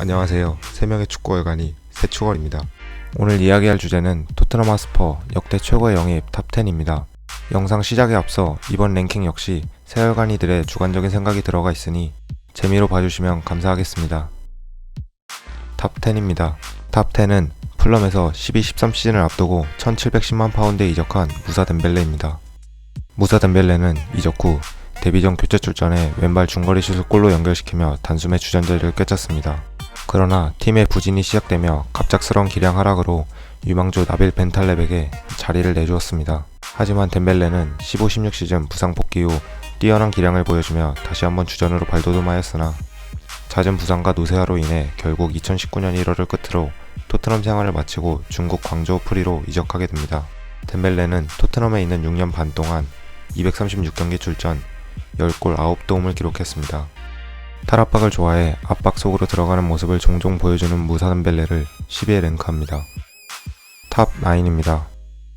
안녕하세요. 3명의 축구월간이 새축월입니다. 오늘 이야기할 주제는 토트넘 하스퍼 역대 최고의 영입 탑10입니다. 영상 시작에 앞서 이번 랭킹 역시 새월간이들의 주관적인 생각이 들어가 있으니 재미로 봐주시면 감사하겠습니다. 탑10입니다. 탑10은 풀럼에서 12-13 시즌을 앞두고 1710만 파운드에 이적한 무사 덴벨레입니다. 무사 덴벨레는 이적 후 데뷔전 교체 출전에 왼발 중거리 슛을 골로 연결시키며 단숨에 주전자리를 꿰찼습니다. 그러나 팀의 부진이 시작되며 갑작스러운 기량 하락으로 유망주 나빌 벤탈렙에게 자리를 내주었습니다. 하지만 덴벨레는 15-16 시즌 부상 복귀 후 뛰어난 기량을 보여주며 다시 한번 주전으로 발돋움하였으나 잦은 부상과 노쇠화로 인해 결국 2019년 1월을 끝으로 토트넘 생활을 마치고 중국 광저우 프리로 이적하게 됩니다. 덴벨레는 토트넘에 있는 6년 반 동안 236경기 출전, 10골 9도움을 기록했습니다. 탈압박을 좋아해 압박 속으로 들어가는 모습을 종종 보여주는 무사 덴벨레를 10위에 랭크합니다. 탑 9입니다.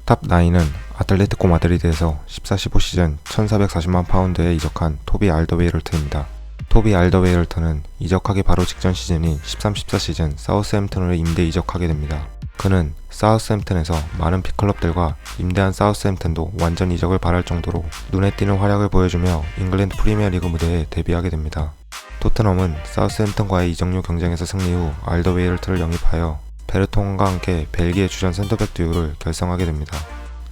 탑 9은 아틀레티코 마드리드에서 14-15 시즌 1440만 파운드에 이적한 토비 알더웨이럴트입니다. 토비 알더웨이럴트는 이적하기 바로 직전 시즌인 13-14 시즌 사우스햄튼으로 임대 이적하게 됩니다. 그는 사우스햄튼에서 많은 빅클럽들과 임대한 사우스햄튼도 완전 이적을 바랄 정도로 눈에 띄는 활약을 보여주며 잉글랜드 프리미어리그 무대에 데뷔하게 됩니다. 토트넘은 사우스햄튼과의 이적료 경쟁에서 승리 후 알더웨이럴트를 영입하여 베르통과 함께 벨기에 주전 센터백 듀오를 결성하게 됩니다.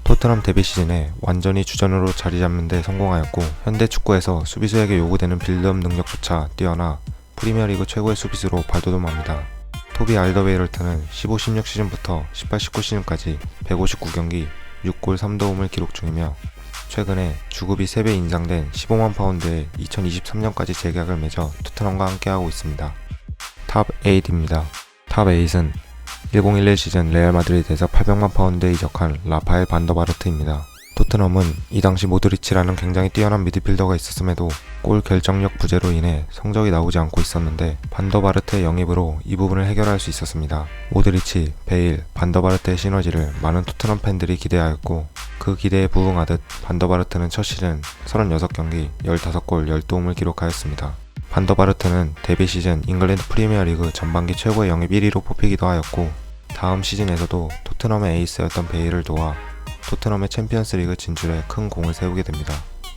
토트넘 데뷔 시즌에 완전히 주전으로 자리 잡는 데 성공하였고 현대 축구에서 수비수에게 요구되는 빌드업 능력조차 뛰어나 프리미어리그 최고의 수비수로 발돋움합니다. 토비 알더웨이럴트는 15-16 시즌부터 18-19 시즌까지 159경기 6골 3도움을 기록 중이며 최근에 주급이 3배 인상된 15만 파운드에 2023년까지 재계약을 맺어 토트넘과 함께하고 있습니다. 탑 8입니다. 탑 8은 1011 시즌 레알 마드리드에서 800만 파운드에 이적한 라파엘 반더바르트입니다. 토트넘은 이 당시 모드리치라는 굉장히 뛰어난 미드필더가 있었음에도 골 결정력 부재로 인해 성적이 나오지 않고 있었는데 반더바르트의 영입으로 이 부분을 해결할 수 있었습니다. 모드리치, 베일, 반더바르트의 시너지를 많은 토트넘 팬들이 기대하였고 그 기대에 부응하듯 반더바르트는 첫 시즌 36경기 15골 10도움을 기록하였습니다. 반더바르트는 데뷔 시즌 잉글랜드 프리미어리그 전반기 최고의 영입 1위로 뽑히기도 하였고 다음 시즌에서도 토트넘의 에이스였던 베일을 도와 토트넘의 챔피언스리그 진출에 큰 공을 세우게 됩니다.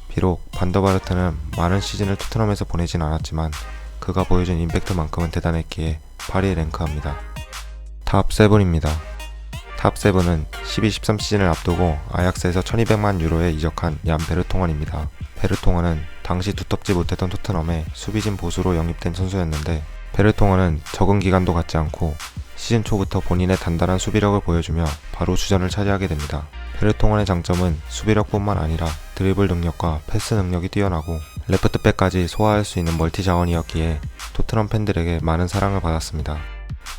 비록 반더바르트는 많은 시즌을 토트넘에서 보내진 않았지만 그가 보여준 임팩트만큼은 대단했기에 8위에 랭크합니다. 탑 7입니다. 탑 7은 12-13 시즌을 앞두고 아약스에서 1200만 유로에 이적한 얀 베르통원입니다. 베르통원은 당시 두텁지 못했던 토트넘에 수비진 보수로 영입된 선수였는데 베르통원은 적응 기간도 갖지 않고 시즌 초부터 본인의 단단한 수비력을 보여주며 바로 주전을 차지하게 됩니다. 베르통원의 장점은 수비력뿐만 아니라 드리블 능력과 패스 능력이 뛰어나고 레프트백까지 소화할 수 있는 멀티 자원이었기에 토트넘 팬들에게 많은 사랑을 받았습니다.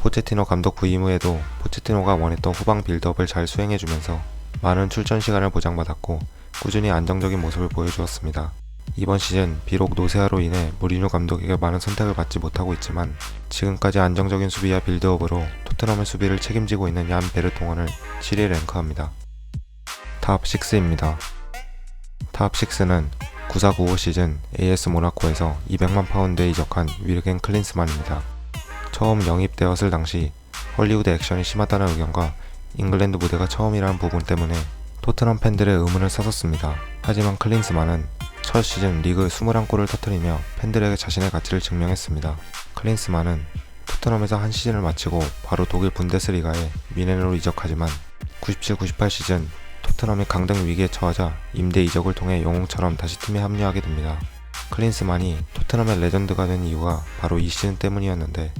포체티노 감독 부임 후에도 포체티노가 원했던 후방 빌드업을 잘 수행해주면서 많은 출전 시간을 보장받았고 꾸준히 안정적인 모습을 보여주었습니다. 이번 시즌 비록 노세아로 인해 무리뉴 감독에게 많은 선택을 받지 못하고 있지만 지금까지 안정적인 수비와 빌드업으로 토트넘의 수비를 책임지고 있는 얀 베르통원을 7위에 랭크합니다. 탑 6입니다. 탑 6는 94-95 시즌 AS 모나코에서 200만 파운드에 이적한 위르겐 클린스만입니다. 처음 영입되었을 당시 헐리우드 액션이 심하다는 의견과 잉글랜드 무대가 처음이라는 부분 때문에 토트넘 팬들의 의문을 사섰습니다. 하지만 클린스만은 첫 시즌 리그 21골을 터뜨리며 팬들에게 자신의 가치를 증명했습니다. 클린스만은 토트넘에서 한 시즌을 마치고 바로 독일 분데스리가에 미넨으로 이적하지만 97-98 시즌 토트넘이 강등 위기에 처하자 임대 이적을 통해 영웅처럼 다시 팀에 합류하게 됩니다. 클린스만이 토트넘의 레전드가 된 이유가 바로 이 시즌 때문이었는데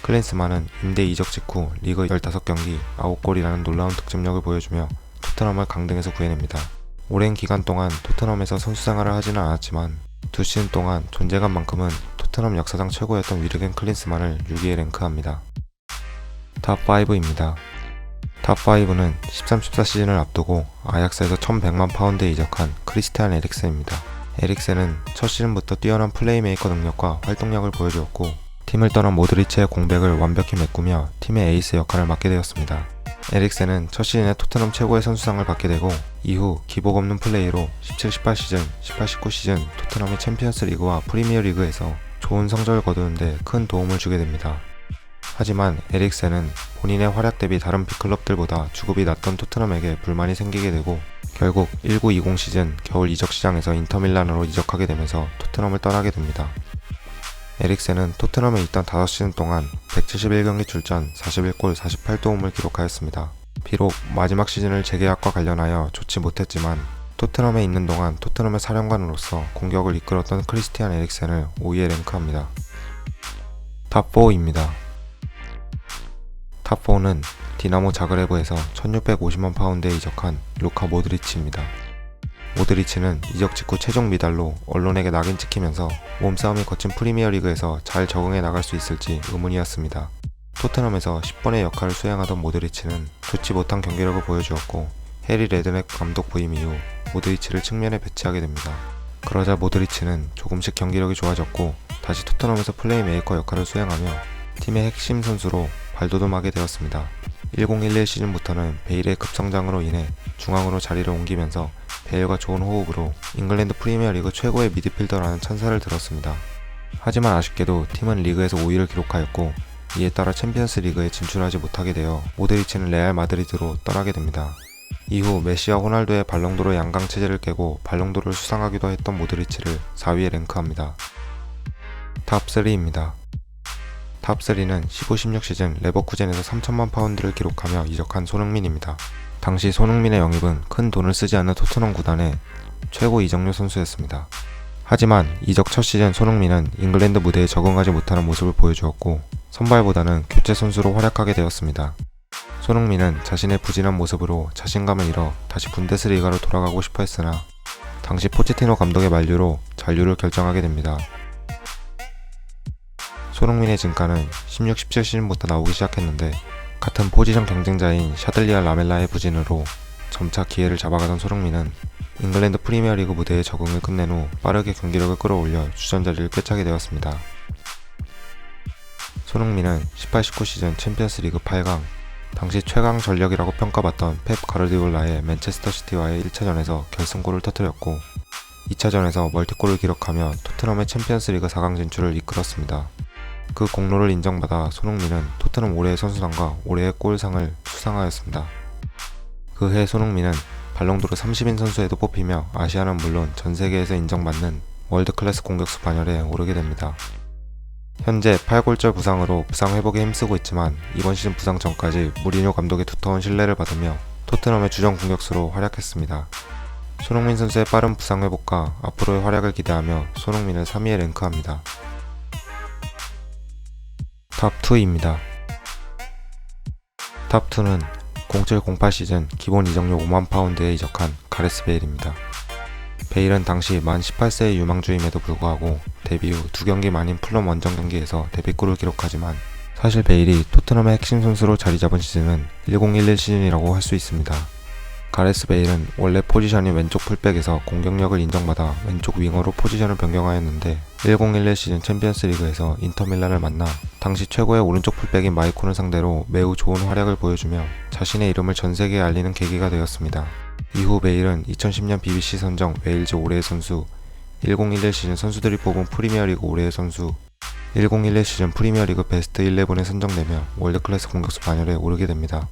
클린스만은 임대 이적 직후 리그 15경기 9골이라는 놀라운 득점력을 보여주며 토트넘을 강등에서 구해냅니다. 오랜 기간 동안 토트넘에서 선수 생활을 하지는 않았지만 두 시즌 동안 존재감만큼은 토트넘 역사상 최고였던 위르겐 클린스만을 6위에 랭크합니다. 탑 5입니다. 탑 5는 13-14 시즌을 앞두고 아약스에서 1100만 파운드에 이적한 크리스티안 에릭센입니다. 에릭센은 첫 시즌부터 뛰어난 플레이메이커 능력과 활동량을 보여주었고 팀을 떠난 모드리치의 공백을 완벽히 메꾸며 팀의 에이스 역할을 맡게 되었습니다. 에릭센은 첫 시즌에 토트넘 최고의 선수상을 받게 되고 이후 기복 없는 플레이로 17-18 시즌, 18-19 시즌 토트넘이 챔피언스 리그와 프리미어 리그에서 좋은 성적을 거두는데 큰 도움을 주게 됩니다. 하지만 에릭센은 본인의 활약 대비 다른 빅클럽들보다 주급이 낮던 토트넘에게 불만이 생기게 되고 결국 19-20 시즌 겨울 이적 시장에서 인터밀란으로 이적하게 되면서 토트넘을 떠나게 됩니다. 에릭센은 토트넘에 있던 5시즌 동안 171경기 출전 41골 48도움을 기록하였습니다. 비록 마지막 시즌을 재계약과 관련하여 좋지 못했지만 토트넘에 있는 동안 토트넘의 사령관으로서 공격을 이끌었던 크리스티안 에릭센을 5위에 랭크합니다. 탑4입니다. 탑4는 디나모 자그레브에서 1650만 파운드에 이적한 루카 모드리치입니다. 모드리치는 이적 직후 최종 미달로 언론에게 낙인 찍히면서 몸싸움이 거친 프리미어리그에서 잘 적응해 나갈 수 있을지 의문이었습니다. 토트넘에서 10번의 역할을 수행하던 모드리치는 좋지 못한 경기력을 보여주었고 해리 레드넥 감독 부임 이후 모드리치를 측면에 배치하게 됩니다. 그러자 모드리치는 조금씩 경기력이 좋아졌고 다시 토트넘에서 플레이메이커 역할을 수행하며 팀의 핵심 선수로 발돋움하게 되었습니다. 1011 시즌부터는 베일의 급성장으로 인해 중앙으로 자리를 옮기면서 베일과 좋은 호흡으로 잉글랜드 프리미어리그 최고의 미드필더라는 찬사를 들었습니다. 하지만 아쉽게도 팀은 리그에서 5위를 기록하였고 이에 따라 챔피언스 리그에 진출하지 못하게 되어 모드리치는 레알 마드리드로 떠나게 됩니다. 이후 메시와 호날두의 발롱도르 양강 체제를 깨고 발롱도르를 수상하기도 했던 모드리치를 4위에 랭크합니다. 탑3입니다. 탑3는 15-16 시즌 레버쿠젠에서 3천만 파운드를 기록하며 이적한 손흥민입니다. 당시 손흥민의 영입은 큰 돈을 쓰지 않는 토트넘 구단의 최고 이적료 선수였습니다. 하지만 이적 첫 시즌 손흥민은 잉글랜드 무대에 적응하지 못하는 모습을 보여주었고 선발보다는 교체 선수로 활약하게 되었습니다. 손흥민은 자신의 부진한 모습으로 자신감을 잃어 다시 분데스리가로 돌아가고 싶어 했으나 당시 포체티노 감독의 만류로 잔류를 결정하게 됩니다. 손흥민의 진가는 16-17 시즌부터 나오기 시작했는데 같은 포지션 경쟁자인 샤들리아 라멜라의 부진으로 점차 기회를 잡아가던 손흥민은 잉글랜드 프리미어리그 무대의 적응을 끝낸 후 빠르게 경기력을 끌어올려 주전자리를 꿰차게 되었습니다. 손흥민은 18-19 시즌 챔피언스 리그 8강, 당시 최강 전력이라고 평가받던 펩 가르디올라의 맨체스터 시티와의 1차전에서 결승골을 터뜨렸고 2차전에서 멀티골을 기록하며 토트넘의 챔피언스 리그 4강 진출을 이끌었습니다. 그 공로를 인정받아 손흥민은 토트넘 올해의 선수상과 올해의 골상을 수상하였습니다. 그 해 손흥민은 발롱도르 30인 선수에도 뽑히며 아시아는 물론 전 세계에서 인정받는 월드클래스 공격수 반열에 오르게 됩니다. 현재 팔골절 부상으로 부상 회복에 힘쓰고 있지만 이번 시즌 부상 전까지 무리뉴 감독의 두터운 신뢰를 받으며 토트넘의 주전 공격수로 활약했습니다. 손흥민 선수의 빠른 부상 회복과 앞으로의 활약을 기대하며 손흥민을 3위에 랭크합니다. 탑2입니다. 탑2는 07-08 시즌 기본 이적료 5만 파운드에 이적한 가레스 베일입니다. 베일은 당시 만 18세의 유망주임에도 불구하고 데뷔 후 2경기 만인 풀럼 원정 경기에서 데뷔골을 기록하지만 사실 베일이 토트넘의 핵심 선수로 자리 잡은 시즌은 10-11 시즌이라고 할 수 있습니다. 가레스 베일은 원래 포지션이 왼쪽 풀백에서 공격력을 인정받아 왼쪽 윙어로 포지션을 변경하였는데 10-11 시즌 챔피언스 리그에서 인터밀란을 만나 당시 최고의 오른쪽 풀백인 마이콘을 상대로 매우 좋은 활약을 보여주며 자신의 이름을 전세계에 알리는 계기가 되었습니다. 이후 베일은 2010년 BBC 선정 웨일즈 올해의 선수, 10-11 시즌 선수들이 뽑은 프리미어리그 올해의 선수, 10-11 시즌 프리미어리그 베스트 11에 선정되며 월드클래스 공격수 반열에 오르게 됩니다.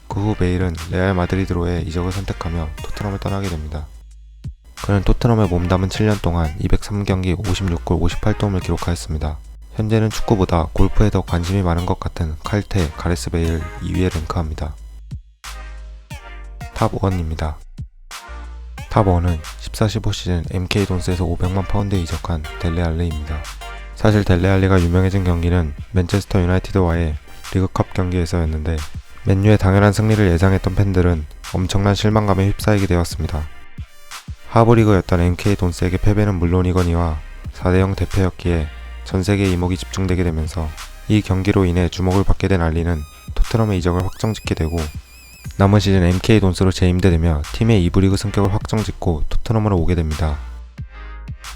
그 후 베일은 레알 마드리드로의 이적을 선택하며 토트넘을 떠나게 됩니다. 그는 토트넘에 몸담은 7년 동안 203경기 56골 58도움을 기록하였습니다. 현재는 축구보다 골프에 더 관심이 많은 것 같은 칼테 가레스 베일 2위에 랭크합니다. 탑1입니다. 탑1은 14-15 시즌 MK 돈스에서 500만 파운드에 이적한 델레 알리입니다. 사실 델레 알리가 유명해진 경기는 맨체스터 유나이티드와의 리그컵 경기에서였는데 맨유의 당연한 승리를 예상했던 팬들은 엄청난 실망감에 휩싸이게 되었습니다. 하브리그였던 MK 돈스에게 패배는 물론이거니와 4대0 대패였기에 전세계의 이목이 집중되게 되면서 이 경기로 인해 주목을 받게 된 알리는 토트넘의 이적을 확정짓게 되고 남은 시즌 MK 돈스로 재임대되며 팀의 2부 리그 승격을 확정짓고 토트넘으로 오게 됩니다.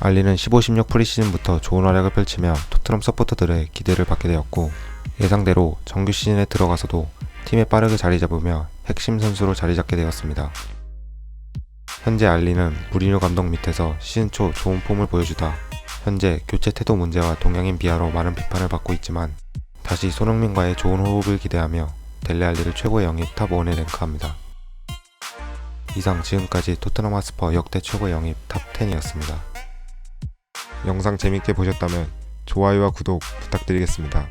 알리는 15-16 프리시즌부터 좋은 활약을 펼치며 토트넘 서포터들의 기대를 받게 되었고 예상대로 정규 시즌에 들어가서도 팀에 빠르게 자리 잡으며 핵심 선수로 자리 잡게 되었습니다. 현재 알리는 무리뉴 감독 밑에서 시즌 초 좋은 폼을 보여주다 현재 교체 태도 문제와 동양인 비하로 많은 비판을 받고 있지만 다시 손흥민과의 좋은 호흡을 기대하며 델레 알리를 최고의 영입 탑1에 랭크합니다. 이상 지금까지 토트넘 핫스퍼 역대 최고의 영입 탑10이었습니다. 영상 재밌게 보셨다면 좋아요와 구독 부탁드리겠습니다.